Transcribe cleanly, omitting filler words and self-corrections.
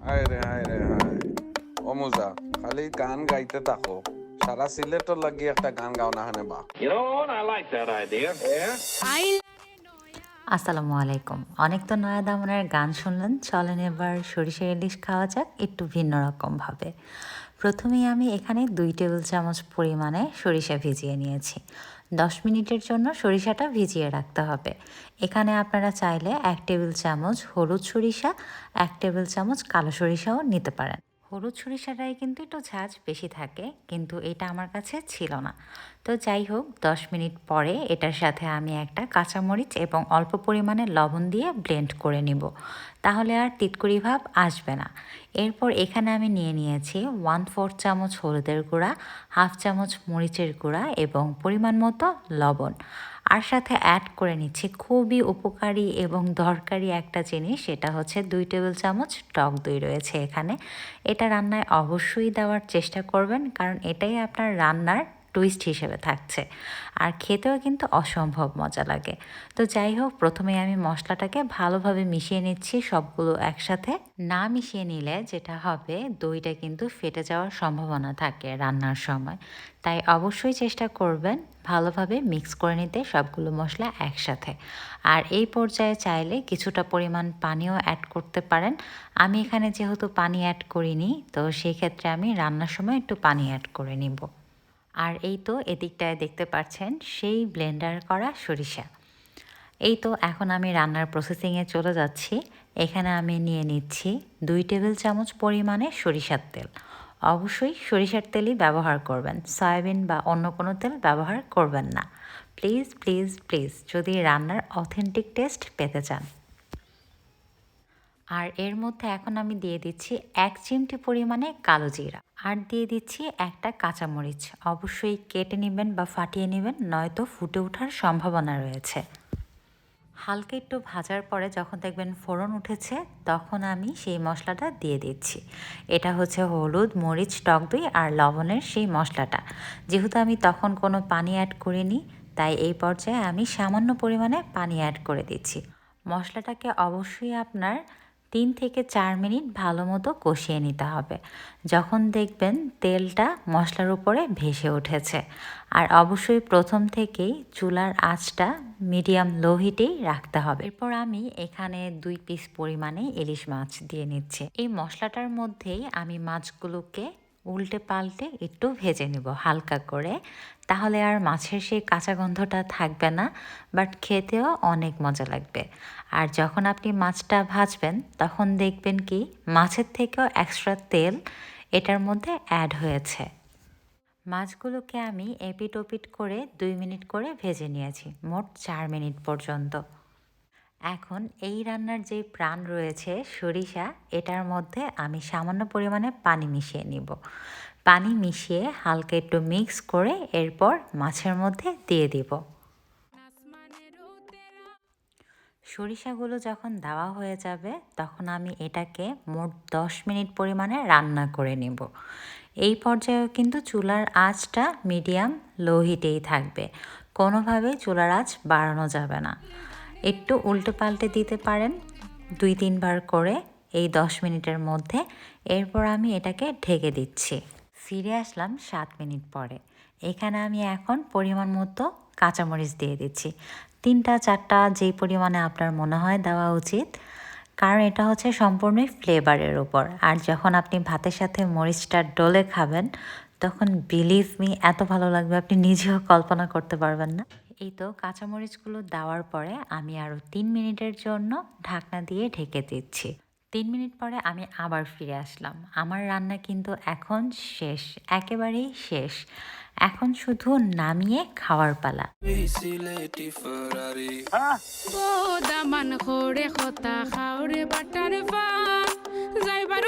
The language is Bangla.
হায় রে হায় রে হায়। ও মুজা, খালি গান গাইতে থাকো, সারা সিলেটর লাগি একটা গান গাও না হানে বা। You know what? I like that idea. Yeah. আসসালামু আলাইকুম। অনেক তো নয়া দামনের গান শুনলেন, চলেন এবার সরিষা ইলিশ খাওয়া যাক একটু ভিন্ন রকমভাবে। প্রথমেই আমি এখানে 2 টেবিল চামচ পরিমাণে সরিষা ভিজিয়ে নিয়েছি। 10 মিনিটের জন্য সরিষাটা ভিজিয়ে রাখতে হবে। এখানে আপনারা চাইলে 1 টেবিল চামচ হলুদ সরিষা, 1 টেবিল চামচ কালো সরিষাও নিতে পারেন। হলুদ সরিষাটাই কিন্তু একটু ঝাঁজ বেশি থাকে, কিন্তু এটা আমার কাছে ছিল না। তো যাই হোক, 10 মিনিট পরে এটার সাথে আমি একটা কাঁচামরিচ এবং অল্প পরিমাণে লবণ দিয়ে ব্লেন্ড করে নিব, তাহলে আর তিতকুড়ি ভাব আসবে না। এরপর এখানে আমি নিয়ে নিয়েছি 1/4 চামচ হলুদের গুঁড়া, 1/2 চামচ মরিচের গুঁড়া এবং পরিমাণ মতো লবণ। আর সাথে অ্যাড করে নিচ্ছি খুবই উপকারী এবং দরকারি একটা জিনিস, সেটা হচ্ছে 2 টেবিল চামচ টক দই রয়েছে এখানে। এটা রান্নায় অবশ্যই দেওয়ার চেষ্টা করবেন, কারণ এটাই আপনার রান্নার টুইস্ট হিসেবে থাকছে, আর খেতেও কিন্তু অসম্ভব মজা লাগে। তো যাই হোক, প্রথমে আমি মশলাটাকে ভালোভাবে মিশিয়ে নিচ্ছি সবগুলো একসাথে। না মিশিয়ে নিলে যেটা হবে, দইটা কিন্তু ফেটে যাওয়ার সম্ভাবনা থাকে রান্নার সময়, তাই অবশ্যই চেষ্টা করবেন ভালোভাবে মিক্স করে নিতে সবগুলো মশলা একসাথে। আর এই পর্যায়ে চাইলে কিছুটা পরিমাণ পানিও অ্যাড করতে পারেন। আমি এখানে যেহেতু পানি অ্যাড করিনি, তো সেই ক্ষেত্রে আমি রান্নার সময় একটু পানি অ্যাড করে নিব। আর এই তো এদিকটায় দেখতে পাচ্ছেন সেই ব্লেন্ডার করা সরিষা। এই তো এখন আমি রান্নার প্রসেসিংয়ে চলে যাচ্ছি। এখানে আমি নিয়ে নিচ্ছি 2 টেবিল চামচ পরিমাণে সরিষার তেল। অবশ্যই সরিষার তেলই ব্যবহার করবেন, সয়াবিন বা অন্য কোনো তেল ব্যবহার করবেন না। প্লিজ প্লিজ প্লিজ, যদি রান্নার অথেন্টিক টেস্ট পেতে চান। আর এর মধ্যে এখন আমি দিয়ে দিচ্ছি 1 চিমটি পরিমাণে কালো জিরা, আর দিয়ে দিচ্ছি একটা কাঁচামরিচ। অবশ্যই কেটে নেবেন বা ফাটিয়ে নেবেন, নয়তো ফুটে ওঠার সম্ভাবনা রয়েছে। হালকা একটু ভাজার পরে যখন দেখবেন ফোড়ন উঠেছে, তখন আমি সেই মশলাটা দিয়ে দিচ্ছি। এটা হচ্ছে হলুদ, মরিচ, টক দই আর লবণের সেই মশলাটা। যেহেতু আমি তখন কোনো পানি অ্যাড করিনি, তাই এই পর্যায়ে আমি সামান্য পরিমাণে পানি অ্যাড করে দিচ্ছি। মশলাটাকে অবশ্যই আপনার 3 থেকে 4 মিনিট ভালো মতো কষিয়ে নিতে হবে, যখন দেখবেন তেলটা মশলার উপরে ভেসে উঠেছে। আর অবশ্যই প্রথম থেকেই চুলার আঁচটা মিডিয়াম লো হিটেই রাখতে হবে। এরপর আমি এখানে 2 পিস পরিমাণে ইলিশ মাছ দিয়ে নিচ্ছি। এই মশলাটার মধ্যেই আমি মাছগুলোকে উল্টে পাল্টে একটু ভেজে নিব হালকা করে, তাহলে আর মাছের সেই কাঁচা গন্ধটা থাকবে না, বাট খেতেও অনেক মজা লাগবে। আর যখন আপনি মাছটা ভাজবেন, তখন দেখবেন কি মাছের থেকেও এক্সট্রা তেল এটার মধ্যে অ্যাড হয়েছে। মাছগুলোকে আমি এপিট ওপিট করে 2 মিনিট করে ভেজে নিয়েছি, মোট 4 মিনিট পর্যন্ত। এখন এই রান্নার যে প্রাণ রয়েছে সরিষা, এটার মধ্যে আমি সামান্য পরিমাণে পানি মিশিয়ে নিব। পানি মিশিয়ে হালকা একটু মিক্স করে এরপর মাছের মধ্যে দিয়ে দিব। সরিষাগুলো যখন দেওয়া হয়ে যাবে, তখন আমি এটাকে মোট 10 মিনিট পরিমাণে রান্না করে নেব। এই পর্যায়েও কিন্তু চুলার আঁচটা মিডিয়াম লো হিটেই থাকবে, কোনোভাবেই চুলার আঁচ বাড়ানো যাবে না। একটু উল্টে পাল্টে দিতে পারেন 2-3 বার করে এই 10 মিনিটের মধ্যে। এরপর আমি এটাকে ঢেকে দিচ্ছি। ফিরে আসলাম 7 মিনিট পরে। এখানে আমি এখন পরিমাণ মতো কাঁচামরিচ দিয়ে দিচ্ছি, 3-4টা যেই পরিমাণে আপনার মনে হয় দেওয়া উচিত, কারণ এটা হচ্ছে সম্পূর্ণই ফ্লেভারের উপর। আর যখন আপনি ভাতের সাথে মরিচটা ডলে খাবেন, তখন বিলিভ মি এত ভালো লাগবে আপনি নিজেও কল্পনা করতে পারবেন না। এই তো কাঁচামরিচগুলো দেওয়ার পরে আমি আরও 3 মিনিটের জন্য ঢাকনা দিয়ে ঢেকে দিচ্ছি। 3 মিনিট পরে আমি আবার ফিরে আসলাম। আমার রান্না কিন্তু এখন শেষ, একেবারেই শেষ। এখন শুধু নামিয়ে খাওয়ার পালা। দামান খোড়ে খতা খাওরে বাটার পান যাইবার